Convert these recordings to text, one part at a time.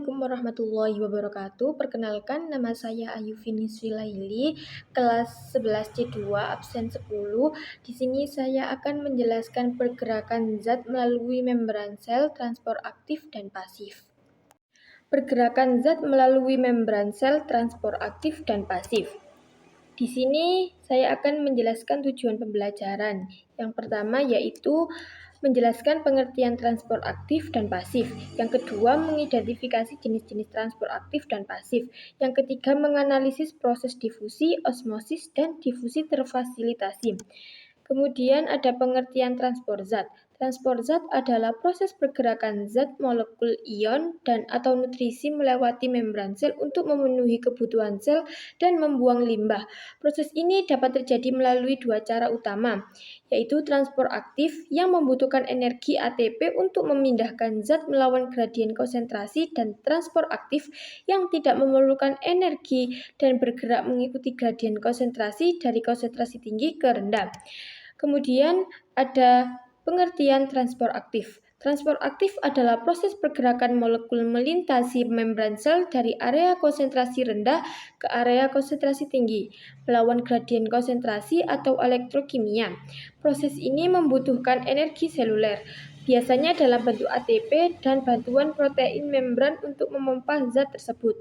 Assalamualaikum warahmatullahi wabarakatuh. Perkenalkan, nama saya Ayu Vini Srilaili, kelas 11 C2, absen 10. Di sini saya akan menjelaskan pergerakan zat melalui membran sel, transport aktif dan pasif. Pergerakan zat melalui membran sel, transport aktif dan pasif. Di sini saya akan menjelaskan tujuan pembelajaran. Yang pertama yaitu menjelaskan pengertian transport aktif dan pasif. Yang kedua, mengidentifikasi jenis-jenis transport aktif dan pasif. Yang ketiga, menganalisis proses difusi, osmosis, dan difusi terfasilitasi. Kemudian ada pengertian transport zat. Transport zat adalah proses pergerakan zat, molekul, ion, dan atau nutrisi melewati membran sel untuk memenuhi kebutuhan sel dan membuang limbah. Proses ini dapat terjadi melalui dua cara utama, yaitu transport aktif yang membutuhkan energi ATP untuk memindahkan zat melawan gradien konsentrasi dan transport aktif yang tidak memerlukan energi dan bergerak mengikuti gradien konsentrasi dari konsentrasi tinggi ke rendah. Kemudian ada pengertian transport aktif. Transport aktif adalah proses pergerakan molekul melintasi membran sel dari area konsentrasi rendah ke area konsentrasi tinggi, melawan gradien konsentrasi atau elektrokimia. Proses ini membutuhkan energi seluler, biasanya dalam bentuk ATP dan bantuan protein membran untuk memompa zat tersebut.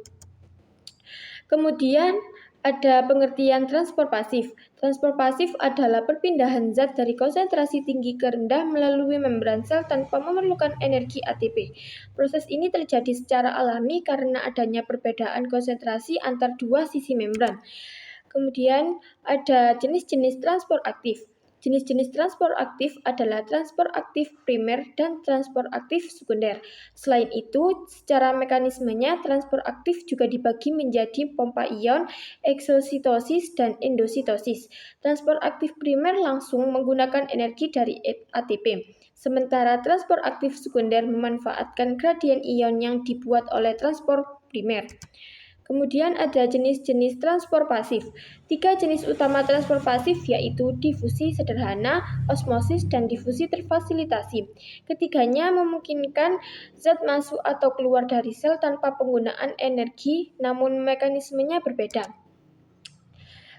Kemudian ada pengertian transport pasif. Transport pasif adalah perpindahan zat dari konsentrasi tinggi ke rendah melalui membran sel tanpa memerlukan energi ATP. Proses ini terjadi secara alami karena adanya perbedaan konsentrasi antar dua sisi membran. Kemudian ada jenis-jenis transport aktif. Jenis-jenis transport aktif adalah transport aktif primer dan transport aktif sekunder. Selain itu, secara mekanismenya transport aktif juga dibagi menjadi pompa ion, eksositosis, dan endositosis. Transport aktif primer langsung menggunakan energi dari ATP. Sementara transport aktif sekunder memanfaatkan gradien ion yang dibuat oleh transport primer. Kemudian ada jenis-jenis transport pasif. Tiga jenis utama transport pasif yaitu difusi sederhana, osmosis, dan difusi terfasilitasi. Ketiganya memungkinkan zat masuk atau keluar dari sel tanpa penggunaan energi, namun mekanismenya berbeda.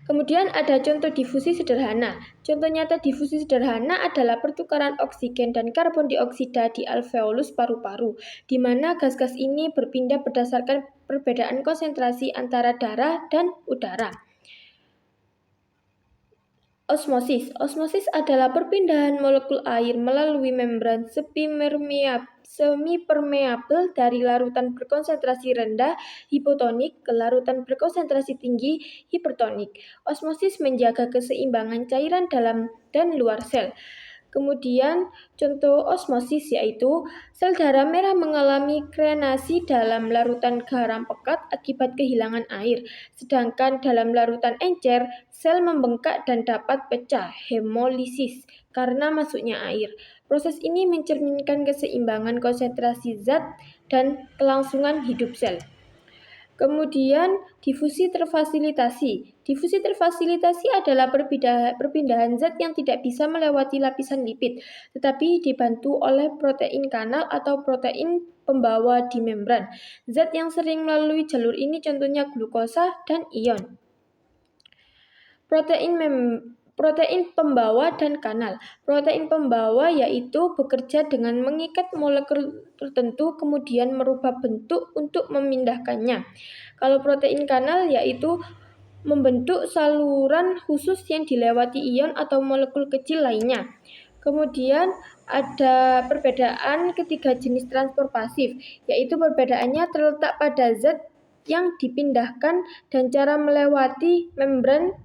Kemudian ada contoh difusi sederhana. Contoh nyata difusi sederhana adalah pertukaran oksigen dan karbon dioksida di alveolus paru-paru, di mana gas-gas ini berpindah berdasarkan perbedaan konsentrasi antara darah dan udara. Osmosis. Osmosis adalah perpindahan molekul air melalui membran semipermeabel dari larutan berkonsentrasi rendah hipotonik ke larutan berkonsentrasi tinggi hipertonik. Osmosis menjaga keseimbangan cairan dalam dan luar sel. Kemudian contoh osmosis yaitu sel darah merah mengalami krenasi dalam larutan garam pekat akibat kehilangan air, sedangkan dalam larutan encer sel membengkak dan dapat pecah hemolisis karena masuknya air. Proses ini mencerminkan keseimbangan konsentrasi zat dan kelangsungan hidup sel. Kemudian difusi terfasilitasi. Difusi terfasilitasi adalah perpindahan zat yang tidak bisa melewati lapisan lipid, tetapi dibantu oleh protein kanal atau protein pembawa di membran. Zat yang sering melalui jalur ini contohnya glukosa dan ion. Protein pembawa dan kanal. Protein pembawa yaitu bekerja dengan mengikat molekul tertentu kemudian merubah bentuk untuk memindahkannya. Kalau protein kanal yaitu membentuk saluran khusus yang dilewati ion atau molekul kecil lainnya. Kemudian ada perbedaan ketiga jenis transport pasif, yaitu perbedaannya terletak pada zat yang dipindahkan dan cara melewati membran.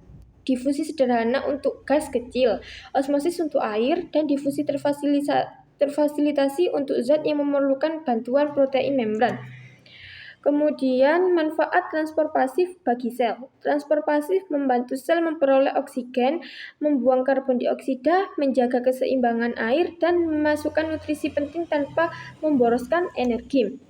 Difusi sederhana untuk gas kecil, osmosis untuk air, dan difusi terfasilitasi untuk zat yang memerlukan bantuan protein membran. Kemudian manfaat transport pasif bagi sel. Transport pasif membantu sel memperoleh oksigen, membuang karbon dioksida, menjaga keseimbangan air, dan memasukkan nutrisi penting tanpa memboroskan energi.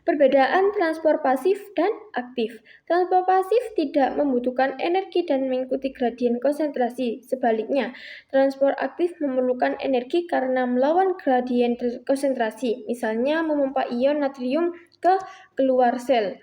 Perbedaan transport pasif dan aktif. Transport pasif tidak membutuhkan energi dan mengikuti gradien konsentrasi. Sebaliknya, transport aktif memerlukan energi karena melawan gradien konsentrasi, misalnya memompa ion natrium ke keluar sel.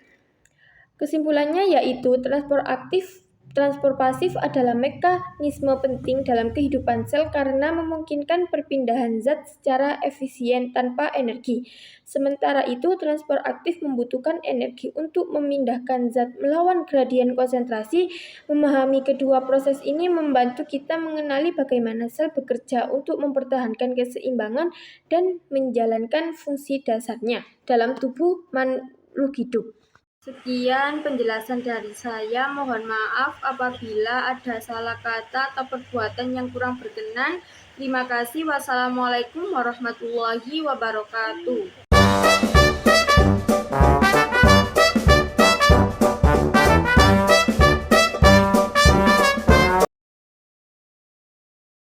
Kesimpulannya yaitu transport pasif adalah mekanisme penting dalam kehidupan sel karena memungkinkan perpindahan zat secara efisien tanpa energi. Sementara itu, transport aktif membutuhkan energi untuk memindahkan zat melawan gradien konsentrasi. Memahami kedua proses ini membantu kita mengenali bagaimana sel bekerja untuk mempertahankan keseimbangan dan menjalankan fungsi dasarnya dalam tubuh makhluk hidup. Sekian penjelasan dari saya. Mohon maaf apabila ada salah kata atau perbuatan yang kurang berkenan. Terima kasih. Wassalamualaikum warahmatullahi wabarakatuh.